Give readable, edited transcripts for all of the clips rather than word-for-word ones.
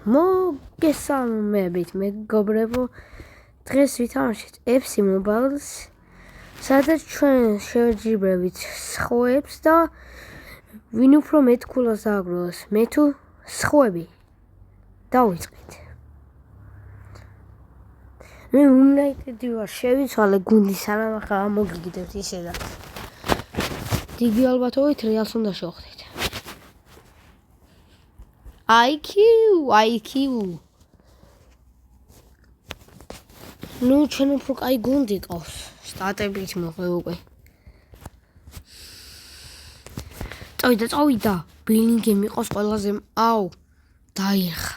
მოგესალმებით მეგობრებო, დღეს ვითამაშეთ FC Mobile-ს, სადაც ჩვენ შევჯიბრებით სხვებს და ვინ უფრო მეტქულას ააგროვოს, მე თუ სხვები. დავიწყეთ. მე United-ი ვარ, შევიცვალე გუნდი სანამ ახლა მოგიგდებთ ისე და დიდი ალბათობით Real-ს უნდა შევხვდეთ. IQ. ნუ ჩვენ უფრო კაი გუნდი ყავს. სტატებით მოყვე უკვე. წავიდა. ბილინგემ იყოს ყველაზე დაიხა.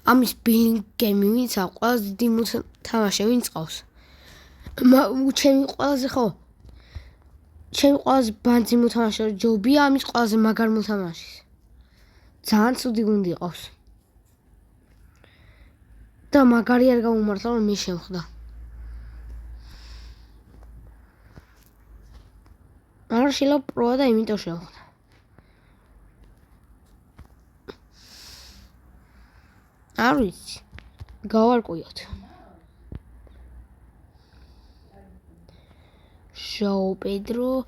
ამის ბილინგემი ვინცა ყველაზე დიდი თამაში ვინც ყავს. ჩემი ყველაზე ბანძი მოთამაშე ჯობია ამის ყველაზე მაგარ მოთამაშეს. ძალიან ცუდი გუნდი ყავს. და მაგარი არ გამომართლა რომ მე შემხვდა. არა შეიძლება პროა და იმიტომ შემხვდა. არ ვიცი. გავარკვიოთ. João Pedro.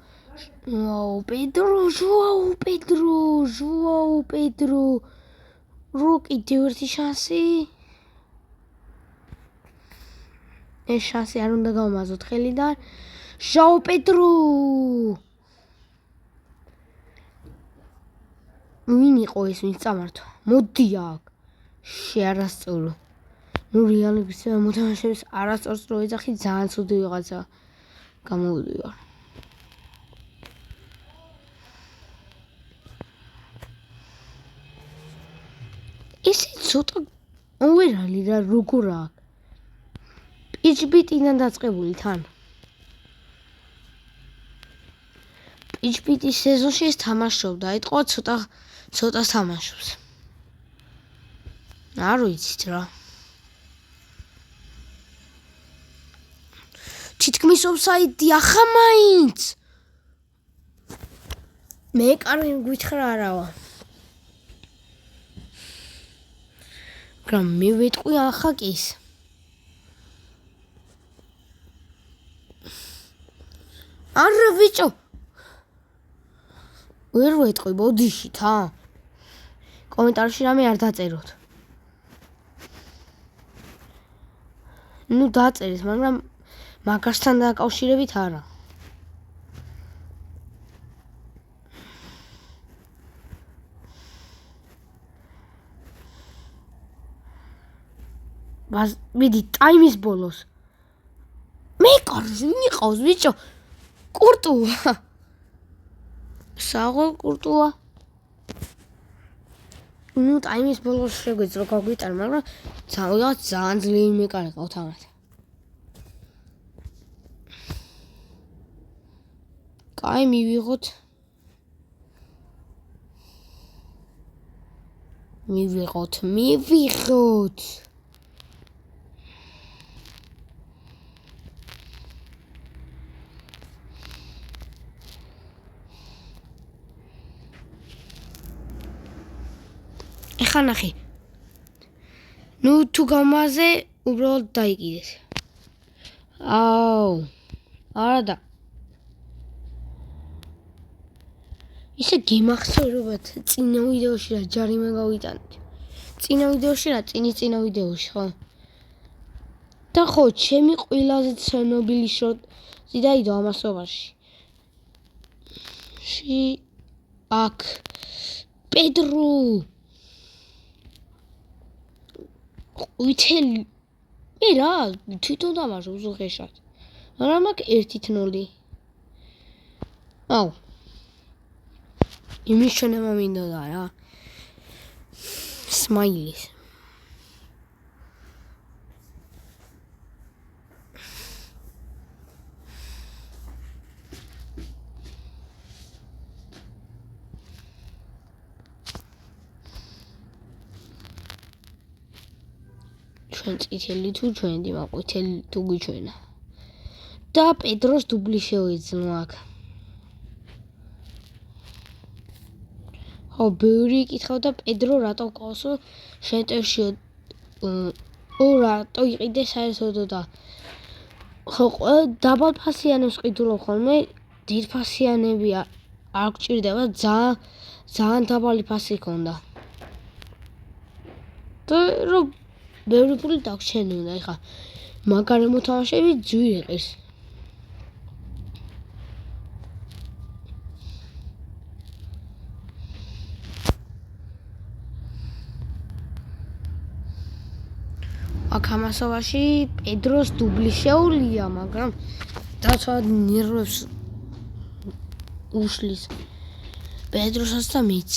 Rookie dirty chassis. ეს შანსი არ უნდა გავმაზოთ ხელიდან. João Pedro. ვინ იყო ეს ვინც წამართვა? მოდი აქ. შეარასწორო. ნუ რეალების მოთამაშეებს არასწორს რო ეძახი ძალიან ცუდი ვიღაცა. გამოვიდივარ. ესე ცოტა უვერალი რა როგორ აქვს. PHP-დან დაწყებული თან. PHP-ის სეზონში ეს თამაშობდა, ეთყვა ცოტა თამაშობს. არ ვიცით რა. თითქმის ოფსაიდი ახლა მაინც. მე კარგი გვითხრა არავა. მაგრამ მე ვეტყვი ახლა კის. არა ბიჭო. ვერ ვეტყვი ბოდიშით ა. კომენტარში რამე არ დაწეროთ. ნუ დაწერეთ, მაგრამ მაგასთან დაკავშირებით არა. მიდი ტაიმის ბოლოს. მე კარგი ვინ იყავს ბიჭო? კურტუა. საღოლ კურტუა. ნუ ტაიმის ბოლოს შეგვიძლია გაგვიტან, მაგრამ ძალიან ძლიერი მეკარე ყავთ ამათ. კაი მივიღოთ. ეხლა ნახე. ნუ თუ გამაზე უბრალოდ დაიკიდეს. არა და ისე გიმახსოვრებათ წინა ვიდეოში რა ჯარიმა გავიტანეთ. წინა ვიდეოში ხო? და ხო, ჩემი ყველაზე ცნობილი შოტი დაიდო ამასობაში. აქ პედრო. ვითელი. მე რა, თვითონ დამარჯვე უზღეშად. მაგრამ აქ 1-0. იმის შენება მინდა რა. სმაილის. ჩვენ წითელი თუ ჩვენ დიმაყვითელი თუ გვიჩვენა. და პედროს დუბლი შევეძლო აქ. ხო, ბევრი იკითხავდა პედრო რატო ყავს შეტევში რატო იყიდე საერთოდ და ხო, დაბალფასიანებს ყიდულობ ხოლმე, დიდფასიანები არ გჭირდება, ძალიან დაბალი ფასი ჰქონდა. და რომ ბევრი პული დაგჩენი უნდა, ეხლა მაგარი მოთამაშეები ძვირ იყირს. აქ ამასობაში პედროს დუბლი შეუულია, მაგრამ დაცვად ნერვებს უშლის პედროსაც და მიც.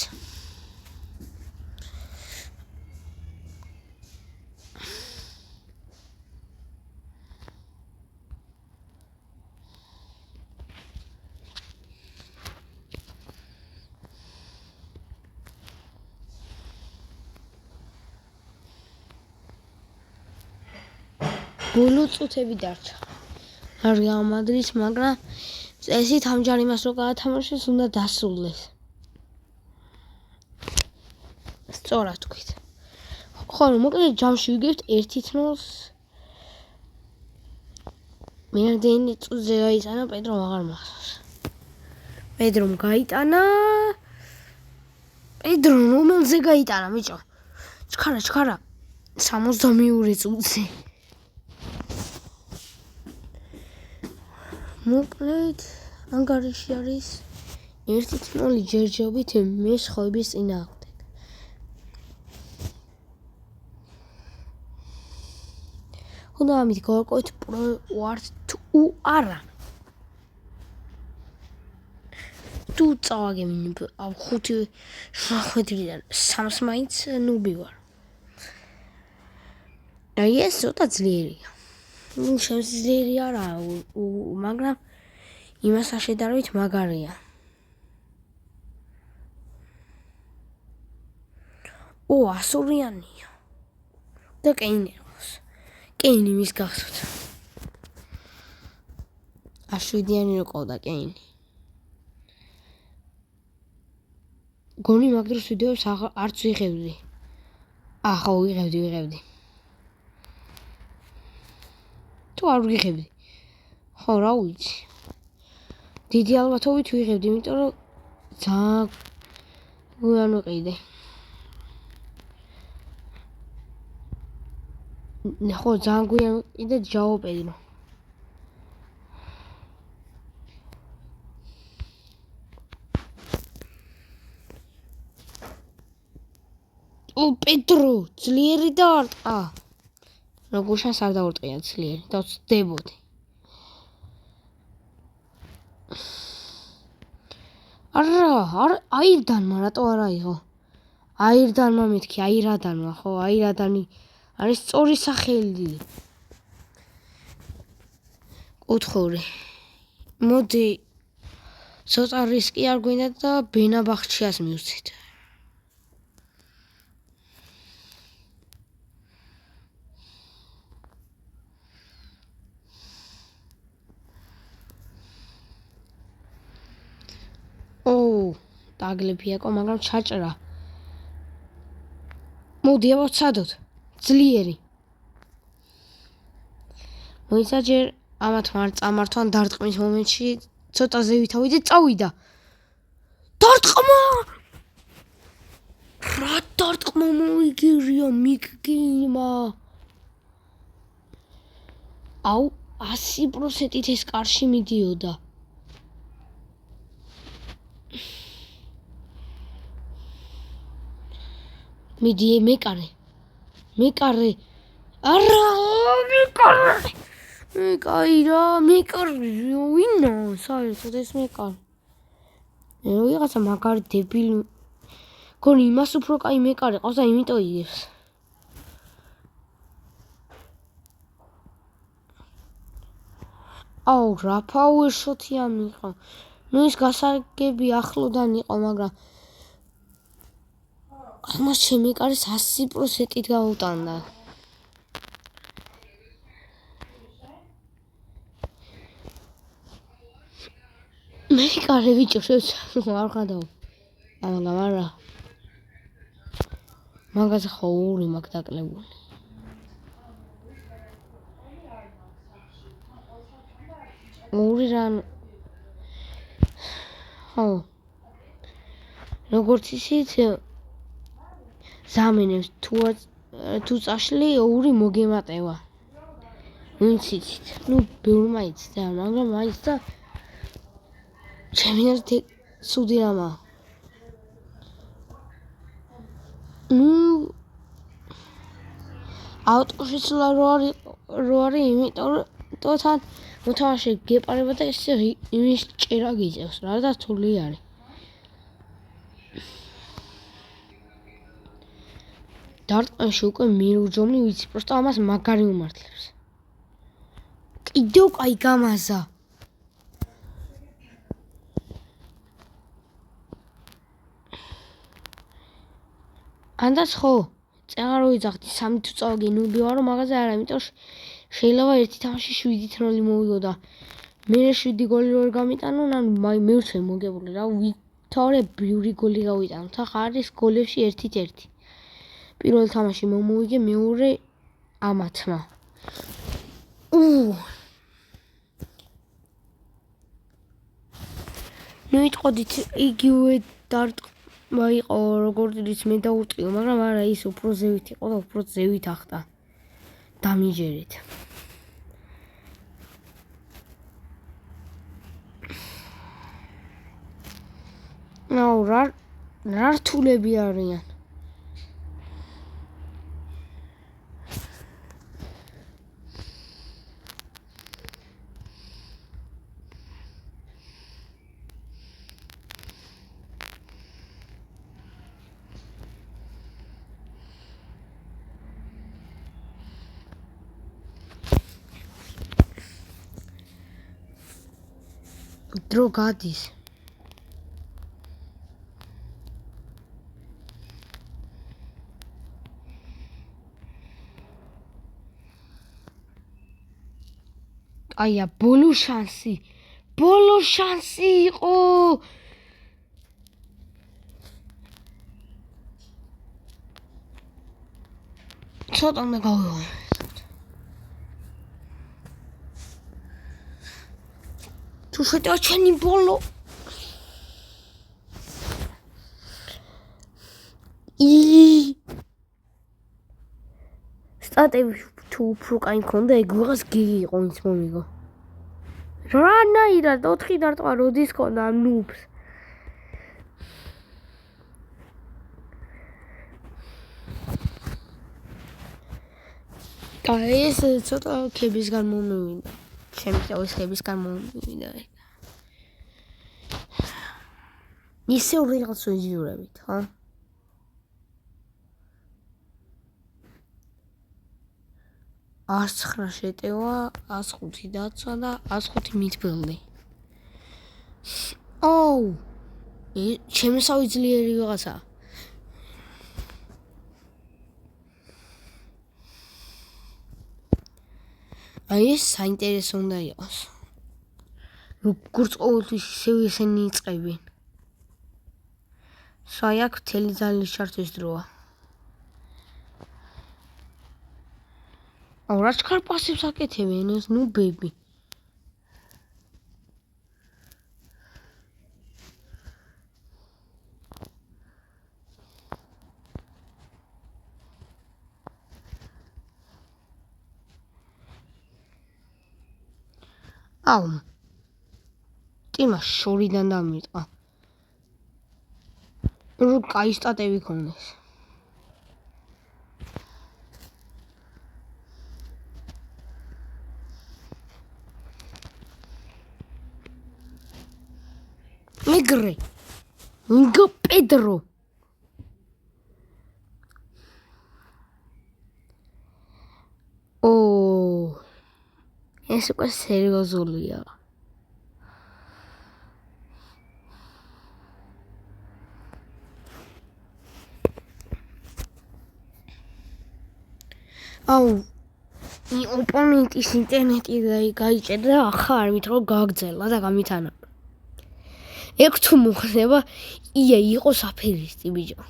ბოლო წუთები დარჩა. არ გამადრის, მაგრამ წესით ამჯერ იმას რო გაათამაშეს, უნდა დასრულდეს. სწორად თქვით. ხო, მოკლედ ჯამში ვიგებთ 1-0-ს. მერდენი წუთზე გაიტანა, პედრომ აღარ მახსოვს. პედრომ გაიტანა. პედრო რომელზე გაიტანა, ბიჭო? ჩქარა. 62 წუთზე. მოკლედ ანგარიში არის 1-0 ჯერჯობით მესხოების წინააღმდეგ. უნდა ამით გავაკეთოთ პრო-ვარდ თუ არა. თუ წავაგებინებ 5-7-დან 3-ს მაინც ნუბი ვარ. აი ეს ცოტა ძლიერია. შემიძლია არა, მაგრამ იმასთან შედარებით მაგარია. ასურიანია. და კეინი ყავს. კეინი მის გახსოვთ. 7-იანი რო ყავდა კეინი. გონი მაგ დროს ვიდეოს არც ვიღებდი. ხო, ვიღებდი. თუ არ ვიღებდი. ხო, რა ვიცი. დიდი ალბათობით ვიღებდი, იმიტომ რომ ძალიან გვიან ვიყიდე. ხო, ძალიან გვიან ვიყიდე ჯაო პედრო. პედრო, ძლიერი დაარტყა. როგორშანს არ დაურტყია ძლიერი და ვწდებოდი. აირდანმა რატო არ აიღო? აირდანმა მეთქი, აირადანმა, ხო, აირადანი არის სწორი სახელი. კუთხური. მოდი, ცოტა რისკი არ გვინდა და ბენა ბახჩიას მივცით. დაგლებიაკო, მაგრამ ჩაჭრა. მოდი ავაცადოთ. ძლიერი. მოიცა ჯერ ამათმა არ წამართვან დარტყმის მომენტში ცოტა ზევითავიდე წავიდა. დარტყმა! რა დარტყმა მოიგერია მიგგინმა. 100%-ით ეს კარში მიდიოდა. მიდი მეკარე. არა, მეკარე. ვინა, საერთოდ ეს მეკარე. ვიღაცა მაგარი დებილი. გონი იმას უფრო კაი მეკარე ყავს და იმიტომ იგებს. რა power shot-ი ამიყო. ის გასაგები ახლოდან იყო, მაგრამ ამას ჩემი კარის 100%-ით გაუტანდა. მე კარე ბიჭო შევცვალ არ ხადაო. მაგრამ არა. მაგაზე ხო ორი მაქვს დაკლებული. ორი რან ხო როგორც ისიც ზამენებს თუ წაშლი ორი მოგემატება. ვინც იცით, ბევრმა იცით, მაგრამ მაინც და ჩემი ერთ ცუდი რამაა. ავტოშეცვლა რო არის, იმიტომ რომ თან მოთამაშე გეპარება და ესე იმის ჭერა გიწევს რა და თული არის. დარტყმებში უკვე მიერუჯომლი ვიცი, პროსტა ამას მაგარი უმართლებს. კიდევ კაი გამაზა. ანდაც ხო, წეღარ ვიძახდი 3 თუ წავაგე ნუბი ვარო მაგაზე არა, იმიტომ შეიძლება ერთი თამაში 7 როლი მოვიგო და მე 7 გოლი რო გამიტანო, მეურვე მოგებული რა, ვითორე ბევრი გოლი გავიტანოთ. ახლა არის გოლებში 1-1. პირველ თამაში მომოვიგე, მეორე ამათმა. მივიტყოდით იგივე დარტყმა იყო როგორც მე დაუტყიო, მაგრამ არა ის უფრო ზევით იყო და უფრო ზევით ახტა. დამიჯერეთ. რა რთულები არიან. დრო გადის. აია ბოლო შანსი იყო. ცოტა უნდა გავიღო. თუ შეტევა ჩემი ბოლო. სტატები თუ უფრო კაი მქონდა, ეგ ვიღას გიგი იყო ვინც მომიგო. რანაირად 4 დარტყმა როდის ქონდა ამ ნუბს. ეს ცოტა ქებისგან მომივიდა. ჩემი წავის ქებისგან მომივიდა. ისევ რაღაც ვიჯურებით, ხო? ას 9 შეტევა, 105 დაცვა და 105 მიდფილდი. ჩემსავი ძლიერი ვიღაცა. ეს საინტერესო უნდა იყოს. როგორც ყოველთვის ისევ ესენი იწყებენ. აქ მთელი ძალის ჩართვის დროა. რა ჩქარ პასებს აკეთებენ ეს ნუბები. ტიმა შორიდან დამიტყვა. რო კაი სტატები ქონდეს. მეგრე ნიგო პედრო ეს უკვე სერიოზულია. ოპონენტის ინტერნეტი გაიჭერდა ახლა არ მით რომ გააგზელა და გამითანა. ეგ თუ მოხდება, იყო საფერისტი ბიჭო.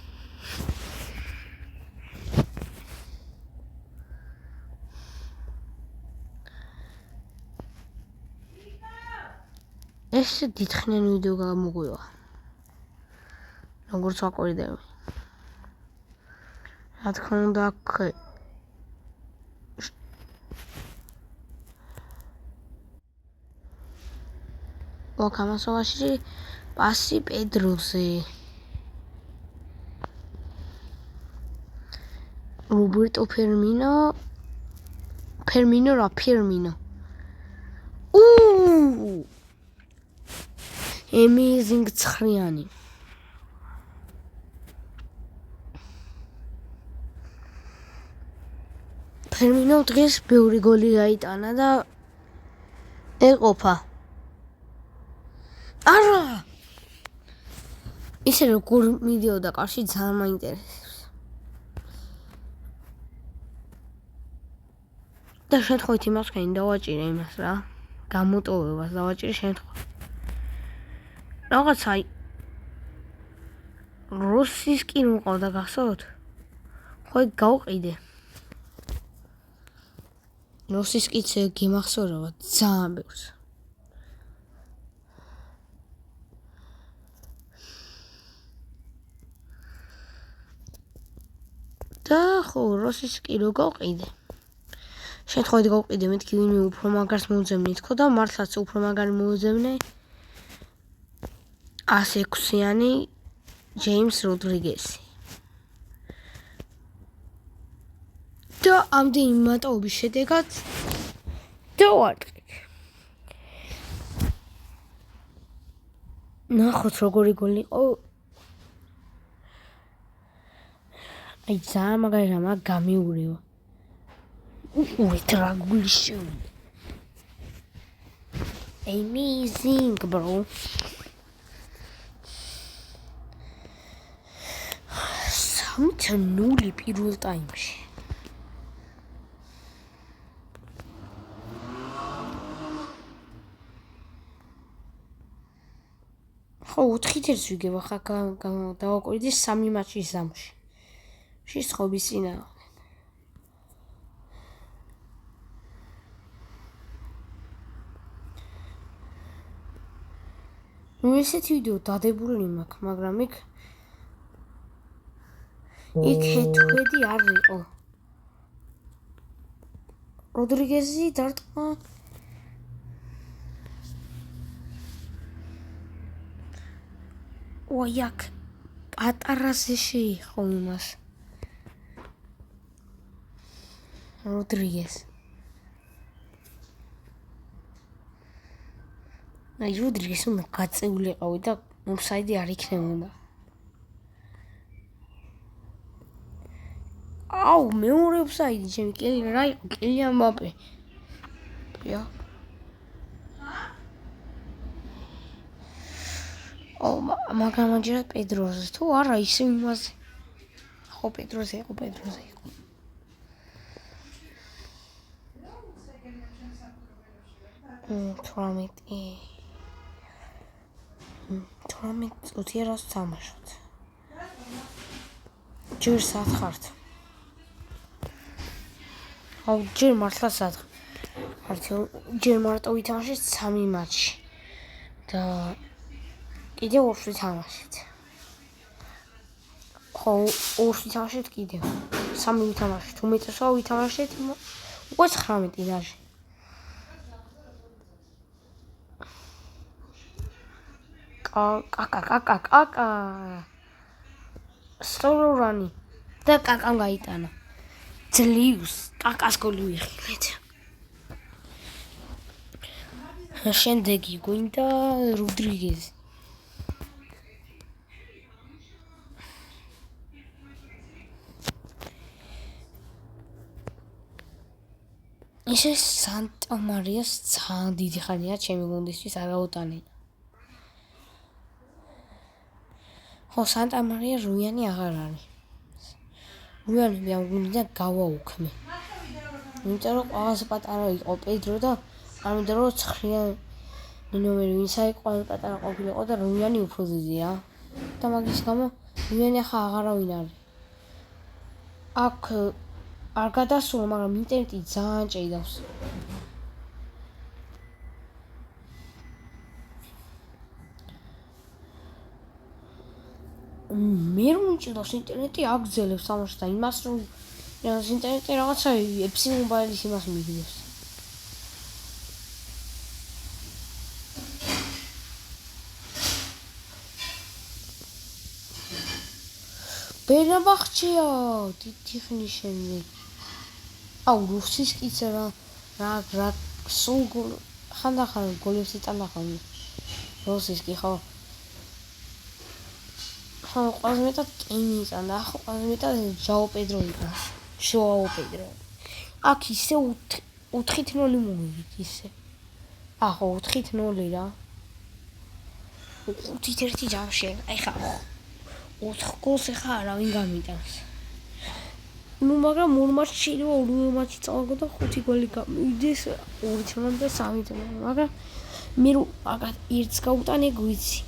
ეს დიდხნიანი ვიდეო გამოგვივა. როგორც ვაკვირდები. რა თქმა უნდა აქ ვაკამასოვაში პასი პედროზე. რობერტო ფერმინო. Amazing ცხრიანი. ფერმინო დღეს ბევრი გოლი გაიტანა და ეყოფა. არა! ისე როგორ მიდიოდა კარში ძალიან მაინტერესებს. და შემთხვევით იმას ვქენი დავაჭირე იმას რა. გამოტოვებას დავაჭირე შემთხვევით. რაღაცა როსის კი მოყავდა გახსოვთ? ხო გავყიდე. როსის კიც გიმახსოვრება ძალიან ბევრს. და ხო როსის კი რო გავყიდე. შემთხვევით გავყიდე მეთქი ვინმე უფრო მაგარს მოუძებნე თქო და მართლაც უფრო მაგარი მოუძებნე. 106-იანი ჯეიმს როდრიგესი. და ამდენი მატაობის შედეგად დავარტყით. ნახოთ როგორი გოლი იყო. აი ძალიან მაგარი რამაა გამიურევა. რა გული შევიდა. Amazing bro. 3-0 პირველ ტაიმში. ხო 4-1 ვიგება ხა დავაკვირდი 3 მატჩის ზამში. შის ხობის წინა. ესეთი ვიდეო დადებული მაქვს, მაგრამ იქ ჰეთვედი არ იყო. როდრიგეზი დარტყმა. ოიაკ პატარაზე შეიხო იმას. როდრიგეზ. აი როდრიგეზ უნდა გაწეულიყავი და ოფსაიდი არ იქნებოდა. აუ მეორე ოფსაიდი ჩემი რა იყო კილიან მბაპე. Ja. მაგრამ ამჯერად პედროზე თუ არა ისე იმაზე. ხო პედროზე იყო. 18 წუთი რას თამაშობთ. ჯერ სათხართ. აუ ჯერ მართლა სათხარ. ჯერ მარტო ვითამაშეთ 3 მატჩი. და კიდევ 2 ვითამაშეთ. ხო 2 ვითამაშეთ კიდევ. 3 ვითამაშეთ. უმეტესობა ვითამაშეთ უკვე 19 დაჟე. კაკა. სწორურანი და კაკამ გაიტანა. ძლივს კაკას გოლი ვიხილეთ. შემდეგი გვინდა როდრიგეზი. ისე სანტა მარიას ძალიან დიდი ხანია ჩემი გუნდისთვის არ გაუტანე. ხო სანტა მარია რუიანი აღარ არის. რუიანები ამ გუნდიდან გავაუქმე. იმიტომ რომ ყველაზე პატარა იყო პედრო და ამიტომ რომ 9 ნომერი ვინცა იყო ამ პატარა ყოფილიყო და რუიანი უფრო დიდია. და მაგის გამო რუიანი ახლა აღარავინ არის. აქ არ გადასულა, მაგრამ ინტერნეტი ძალიან ჭეიდავს. მე რომ მჭირავს ინტერნეტი აგზელებს თამაშს და იმას რომ ინტერნეტი რაღაცა FC Mobile-ის იმას მიგდებს. ბერნაბახჩია დიდი ხნის შემდეგ. აუ რუსის კიცა რა სულ ხანდახან გოლებს იტანდა ხოლმე. რუსის კი ხო ყველაზე მეტად კენი იტანდა, ახლა ყველაზე მეტად ჟაო პედრო იტანდა. ჟაო პედრო. აქ ისე 4-0 მოვიდით ისე. ახო 4-0 რა. 5-1 ჯამში. აი ხა 4 გოლს ახლა არავინ გამიტანს. ნუ მაგრამ ორ მატჩში რო ორი მატჩი წავაგო და 5 გოლი გამივიდეს 2 თემად და 3 თემად. მაგრამ მე რო აგად ერთს გავუტანე გვიცი.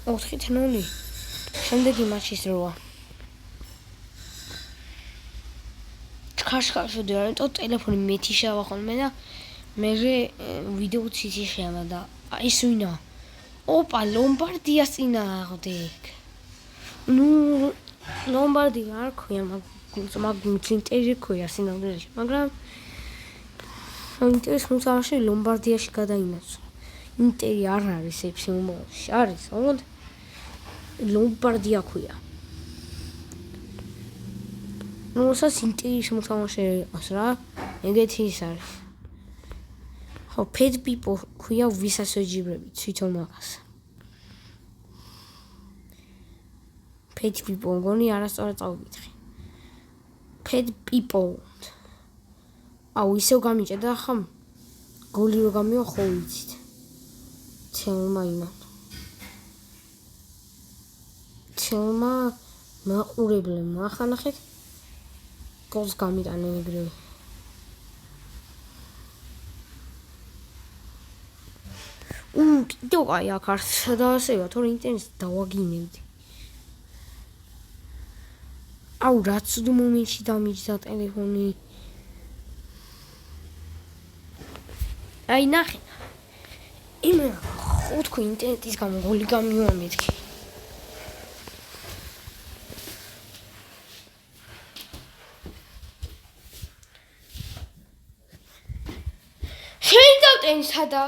ოთხით 0. შემდეგი მატჩის როა. ხაშხაში დიარეტო ტელეფონი მეთიშავა ხოლმე და მე ვიდეო ციცი შეამა და ის ვინა. ოპა ლომბარდიას წინააღმდეგ. ნუ ლომბარდი არ ქვია მაგრამ ინტერი ქვია სინამდვილეში მაგრამ ინტერის მოსავში ლომბარდიაში გადაინაცო. ინტერი არ არის FC Mobile-ში არის ოღონდ ლომბარდია ქვია. ნუსაც ინტერის მოსავში იყოს რა ეგეთი ის არის. ხო Pet People ქვია ვისაც ეჯიბრებით თვითონ მაგას. Pet People გონი არასწორად წავიკითხე. Pet People. აუ ისევ გამიჭედა ხა გოლი რო გამიო ხო ვიცით. თელმა იმან. თელმა მაყურებლებმა ახლა ნახეთ გოლს გამიტანენ ეგრევე. კიდევ აი აქ არ სადავასება თორე ინტერნეტს დავაგინებდი. აუ რაც უდო მომენტში დამიჯდა ტელეფონი. აი ნახე. იმენა ხო თქვი ინტერნეტის გამო გოლი გამივა მეთქი. შევიდავდნენ სადა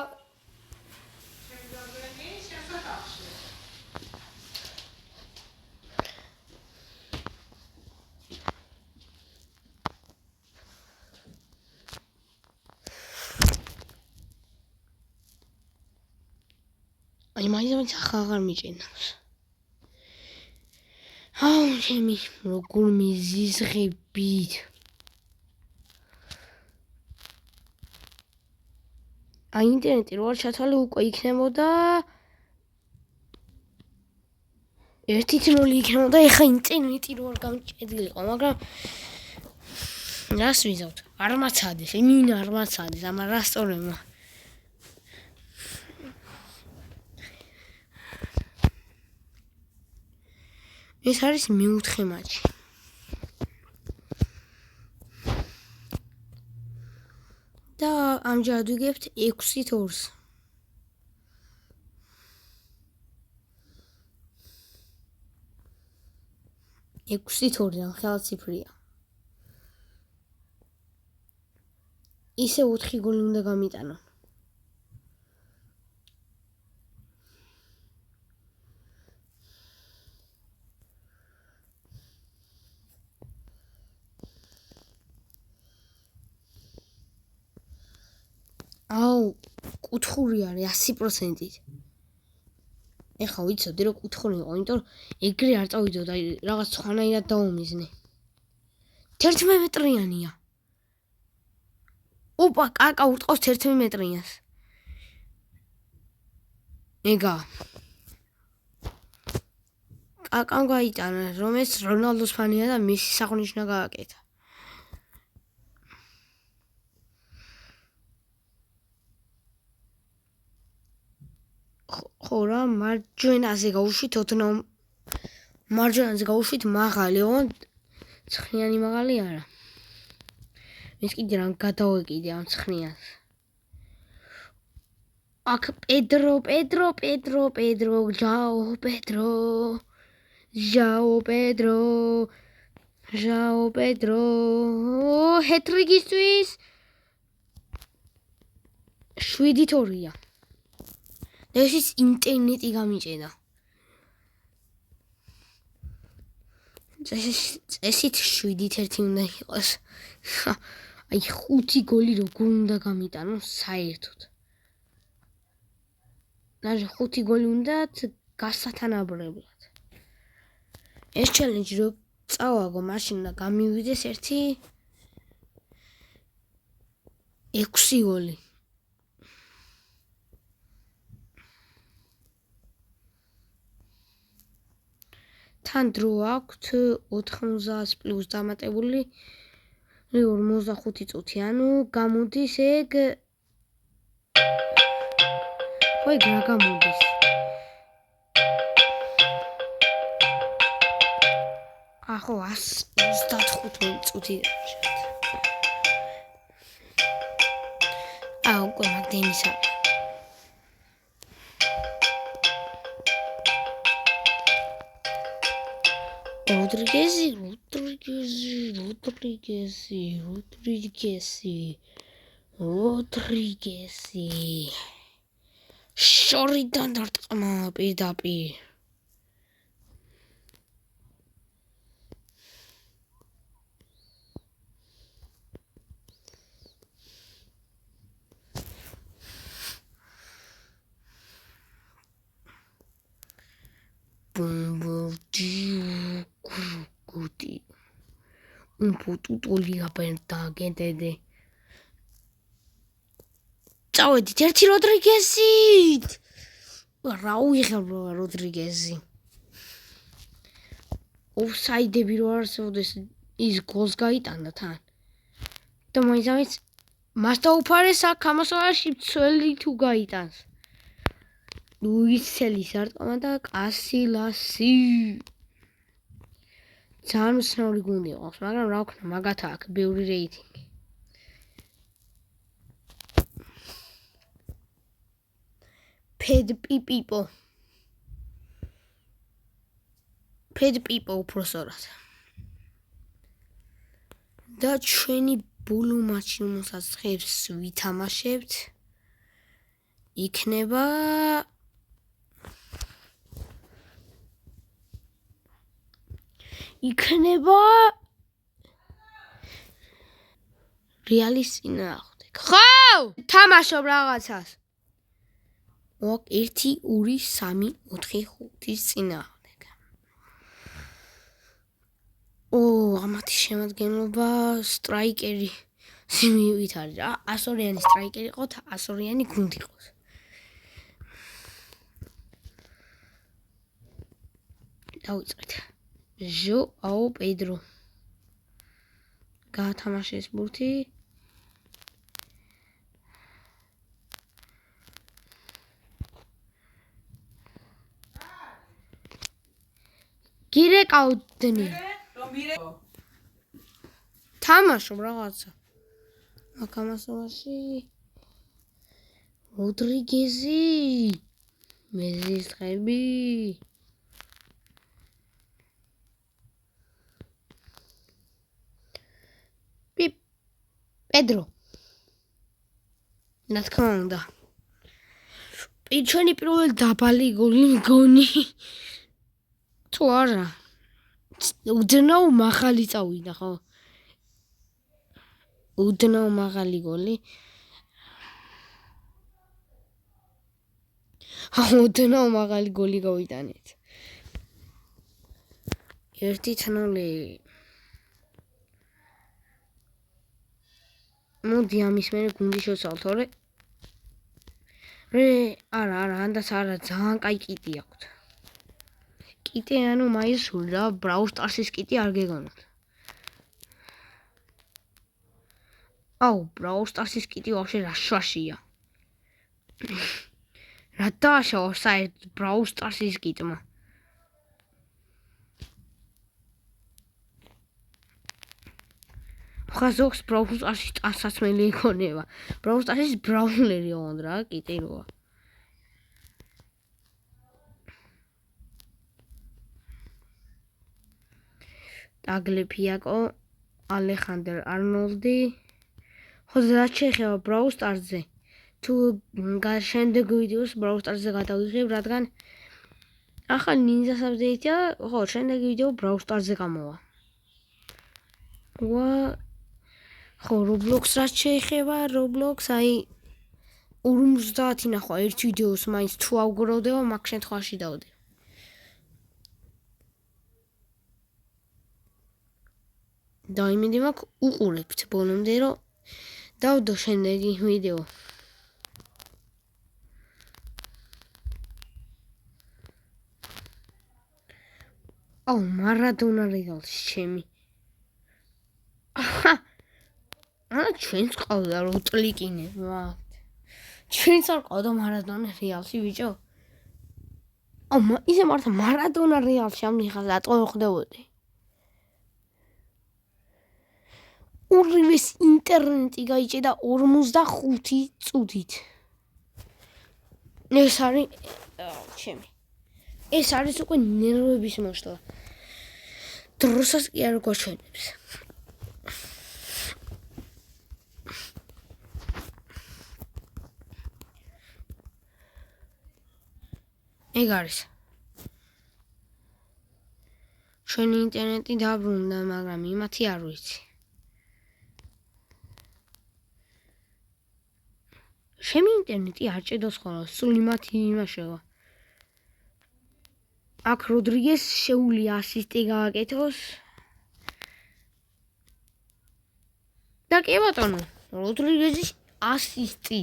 აი მაინც აღარ მიჭენავს. აუ ჩემი როგორ მიზიზღებით. აი ინტერნეტი რო არ ჩათვალე უკვე იქნებოდა 1-0 იქნებოდა ეხა ინტერნეტი რო არ გამჭედილიყო მაგრამ რას ვიზავთ არ მაცადეს იმინა არ მაცადეს ამა რა სწორებმა ეს არის მეოთხე მატჩი. და ამჯერად ვიგებთ 6-2. და ხელციფრია. ისე 4 გოლი უნდა გამიტანონ. აუ კუთხური არის 100%-ით. ეხა ვიცოდი რომ კუთხური იყო, იმიტომ რომ ეგრე არ წავიდო და რაღაც სხვანაირად დაუმიზნე. 11 მეტრიანია. ოპა, კაკა უტყავს 11 მეტრიანს. ეგა. კაკამ გაიტანა, რომელიც რონალდოს ფანია და მესის აღნიშნა გააკეთა. ხო რა მარჯვენაზე გავუშვით მარჯვენაზე გავუშვით მაღალი, ოღონდ ცხნიანი მაღალი არა. ეს კიდე რამ გადავეკიდე ამ ცხნიანს. აქ პედრო, ჟაო პედრო, ჰეტრიგისთვის 7-2-ია. და ეს ინტერნეტი გამიჭედა. წესით 7-1 უნდა იყოს. აი 5 გოლი როგორ უნდა გამიტანოს საერთოდ. ნაჟე 5 გოლი უნდათ გასათანაბრებლად. ეს ჩელენჯი რო წავაგო, მაშინ უნდა გამივიდეს 6 გოლი. თან დრო აქვთ 90 პლუს დამატებული 45 წუთი, ანუ გამოდის ეგ ხო ეგ რა გამოდის? ახო 135 წუთი დავშევთ. უკვე მაგდენისა. როდრიგესი. შორიდან დარტყმა პირდაპირ. Gudi. Un po' tutto lì aperta, che te. Ciao, ti cerchi Rodriguezi. Raui Rodriguezi. Offside bir arasıdes iz gol გაიტანა თან. და მაინც მას დაუფარეს აქ ამასობაში მცველი თუ გაიტანს. ლუისელის არტყმა და კასილასი. ძალიან უცნაური გუნდი ყავს, მაგრამ რა ვქნა, მაგათ აქ ბევრი რეიტინგი. Ped people უпроსორად. და ჩვენი ბოლო მატჩი რომელსაც ხებს ვითამაშებთ იქნება რეალის წინააღმდეგ. ხო! თამაშობ რაღაცას. 1 2 3 4 5-ის წინააღმდეგ. ამათი შემადგენლობა სტრაიკერი სიმივით არის. 100-იანი სტრაიკერი ყოთ, 100-იანი გუნდი ყოთ. დავიწყეთ. ჟოაო პედრო. გაათამაშეს ბურთი. გირეკავდნი. თამაშობ რაღაცა. აქ ამასობაში როდრიგეზი. მეზისხები. პედრო. რა თქმა უნდა. ჩვენი პირველი დაბალი გოლი მგონი. თუ არა. უდნაო მაღალი წავიდა ხო? უდნაო მაღალი გოლი. უდნაო მაღალი გოლი გავიტანეთ. 1-0. მოდი ამის მერე გუნდი შევცვალთ, ორი. არა, ანდაც არა, ძალიან კაი კიტი აქვთ. კიტი ანუ მაისური რა, Brawl Stars-ის კიტი არ გეგონოთ. Brawl Stars-ის კიტი ვაფშე რა შვაშია. რა დააშავა საერთოდ Brawl Stars-ის კიტმა. ხაზოქს Brawl Stars-ის ტანსაცმელი იქონება. Brawl Stars-ის ბრაულერი ოღონდ რა, კიტი როა. ტაგლეფიაკო, ალეხანდრ არნოლდი. ხო რაც შეეხება Brawl Stars-ზე. თუ შემდეგ ვიდეოს Brawl Stars-ზე გადავიღებ, რადგან ახალი Ninja update-ია, ხო, შემდეგ ვიდეო Brawl Stars-ზე გამოვა. ხო, Roblox რაც შეეხება, Roblox აი 50 ნახვა ერთ ვიდეოს მაინც თუ ავგროვდება, მაგ შემთხვევაში დავდე. და იმედი მაქვს უყურებთ ბოლომდე, რომ დავდო შემდეგი ვიდეო. აუ, მარადონა რეალში ჩემი. ჩვენს ყავდა რომ ტლიკინე, ჩვენს არ ყავდა მარადონა რეალში ბიჭო. ისე მართლა მარადონა რეალში ამ ხალხს რატომ ხდებოდი? ორივეს ინტერნეტი გაიჭედა 45 წუთით. ეს არის ჩემი. ეს არის უკვე ნერვების მოშლა. დროსაც კი არ გვაჩვენებს. ეგ არის. ჩვენი ინტერნეტი დაბრუნდა, მაგრამ იმათი არ ვიცი. ჩემი ინტერნეტი არ ჭედოს ხოლმე, სულ იმათი იმაშევა. აქ როდრიგეს შეუძლია ასისტი გააკეთოს. და კი ბატონო, როდრიგესის ასისტი.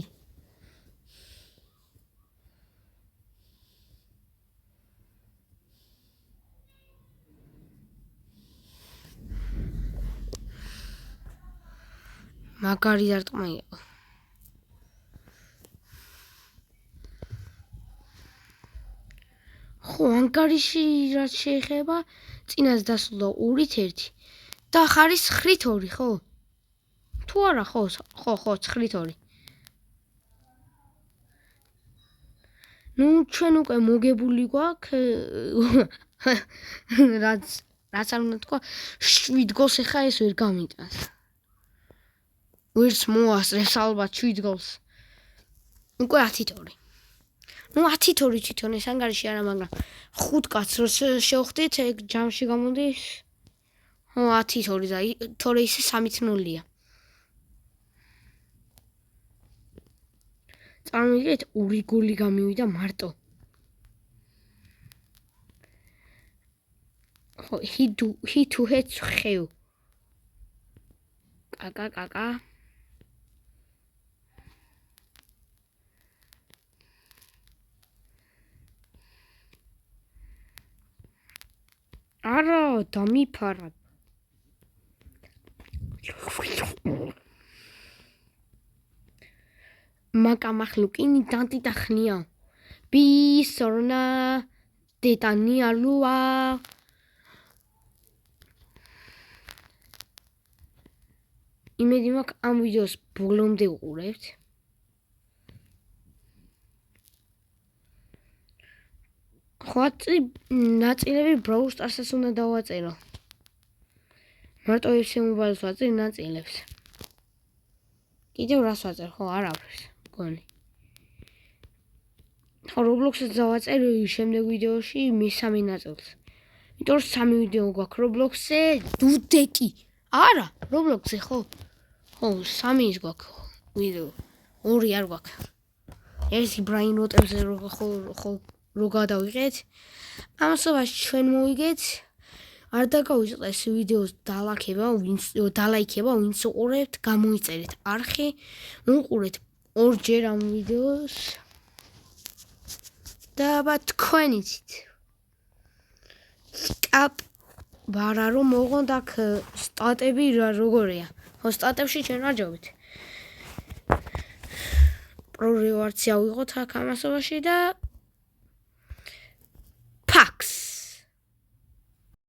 მაგარი დარტყმა იყო. ხო, ანგარიში რაც შეეხება, წინას დასულდა 2-1 და ხარის 9-2, ხო? თუ არა, ხო, 9-2. ნუ ჩვენ უკვე მოგებული გვაქვს რაც არ უნდა თქვა, 7 გოლს ახლა ეს ვერ გამიტანს. ვერც მოასწრეს ალბათ 7 გოლს. უკვე 10-2. ნუ 10-2 თვითონ ეს ანგარიში არა, მაგრამ 5 კაცს რო შევხვდით, ეგ ჯამში გამოდის 10-2 და თორე ისე 3-0-ია. წარმოვიდგინეთ 2 გოლი გამივიდა მარტო. ხო, ჰიტ ხევ. კაკა. არა, დამიფარა. მაკამახლუკინი დანტიტახნია. ბისორნა დეტანია ლუა. იმედი მაქვს ამ ვიდეოს ბოლომდე უყურებთ. ნაწილები Brawl Stars-ს უნდა დავაწერო. მარტო FC Mobile-ს ვაწერ ნაწილებს. კიდევ რას ვაწერ, ხო, არაფერს, მგონი. ხო, Roblox-ს დავაწერ შემდეგ ვიდეოში მესამე ნაწილს. იმიტომ რომ 3 ვიდეო გვაქვს Roblox-ზე, დუდეკი. არა, Roblox-ზე ხო? ხო, 3 ის გვაქვს ვიდეო. 2 არ გვაქვს. ერთი Brain Rot-ებზე ხო რო გადავიღეთ, ამასობაში ჩვენ მოვიგეთ, არ დაგავიწყდეს ვიდეოს დალაიქება, ვინც უყურებთ, გამოიწერეთ არხი, უყურეთ ორჯერ ამ ვიდეოს და თქვენ იცით. კაპ ბარა რომ მოღონდ აქ სტატები როგორია. ხო, სტატებში ჩვენ ვარჯობთ. პრორევარცია ვიღოთ აქ ამასობაში და